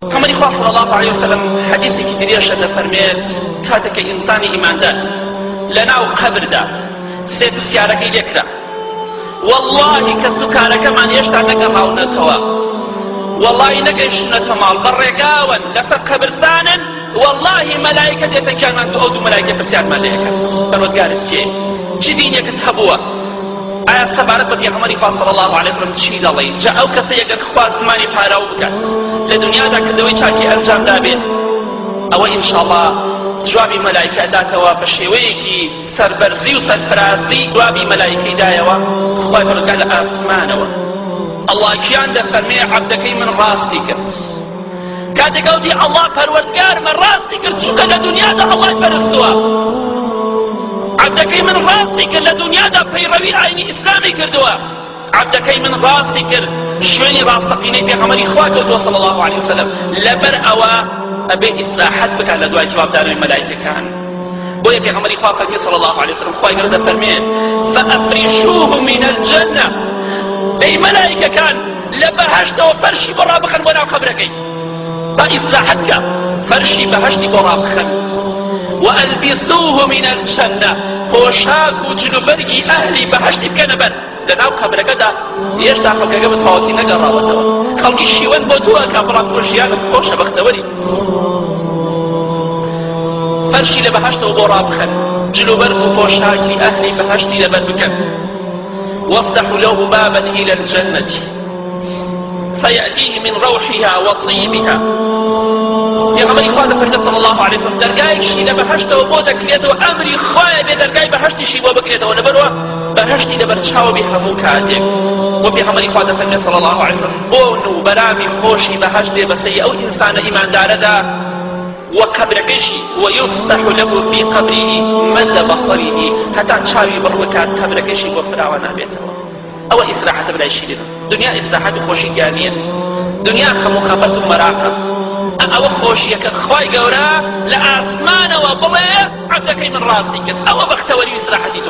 محمد صلى الله عليه وسلم حديثي كدريشة فرميت كاتك إنساني إيمان دا لناو قبر دا سيب سيارك إليكرا والله كسكارك من يشتع نقراو نتوا والله نقش نتمال برقاوا لسر قبرسانا والله ملائكة يتكامن تؤدو ملائكة بسيار ملائكة برودقارت كي جدين يكتهبوا آيات سبارت بە پێغەمبەری خوا صلی الله عليه وسلم چی دەڵێ جا ئەو کەسە ئەگەر خوا زمانی پاراو بکات لە دنیادا کردەوەی چاکی ئەنجام دابێت ئەوە ئینشاءالله جوابی مەلایکە داتەوە بە شێوەیەکی سەربەرزی و سەرفرازی جوابی مەلایکەی دایەوە خوای پەروەردگار لە ئاسمانەوە ئەڵڵا کیان دەفەرمێ عەبدەکەی من ڕاستی کرد کاتێک ئەوتی ئەڵڵا پەروەردگار من ڕاستی کرد چونکە لە دنیادا ئەڵڵای پەرستووە عبدەکەی من ڕاستی کرد لە دنیادا پەیڕەوی ئاینی ئیسلامی کردووە عبدەکەی من ڕاستی کرد شوێنی ڕاستەقینەی پێغەمبەری خوا کردووە صلی الله عليه وسلم لەبەر ئەوە ئەبێ ئیسلاحەت بکات لە دوای جوابدارەوەی مەلایکەکان بۆیە پێغەمبەری خوا فەرمی صلی الله عليه وسلم خوای گەورە دەفەرمێت فأفرشوه من الجنة ئەی مەلایکەکان لە بەهەشتەوە فەرشی بۆ ڕابخەن بۆ ناو قەبرەکەی با ئیسلاحەت کە فەرشی بەهەشتی بۆ ڕابخەن وألبسوه من الجنة پۆشاک و جلوبەرگی ئەهلی بەهەشتی بکەنە بەر لەناو قەبرەکەدا هێشتا خەڵکەکە بە تەواوەتی نەگەڕاوەتەوە خەڵکی شیوەن بۆ تۆ ئەکا بەڵام تۆ ژیانت خۆشە بەختەوەری فەرشی لە بەهەشتەوە بۆ ڕابخەن جلوبەرگ و پۆشاکی ئەهلی بەهەشتی لەبەر بکەن وافتحوا له بابا إلى الجنة فيأتيه من روحها وطيبها پێغەمبەری خوا دەفەرمێت صلی الله عليه وسلم دەرگایەکشی لە بەهەشتەوە بۆ دەکرێتەوە ئەمری خوایە بێ دەرگای بەهەشتیشی بۆ بکرێتەوە لەبەرەوە بەهەشتی لەبەر چاوەبی هەموو کاتێک بۆ پێغەمبەری خوا دەفەرمێت صلی الله عليه وسلم بۆ نوبەرامی خۆشی بەهەشت دێ بەسەری ئەو ئینسانە ئیماندارەدا وقبركشي ويفسح له في قبره مد بصره حتى تشاوي بروكات قبركشي وفراوانا بيته او إسراحة بلا شيء دنيا إسراحة خوشي جانية دنيا خمخفة مراقب او خوشي كخواي قورا لأسمان وبلي عبدك من راسك او بختوري إسراحتي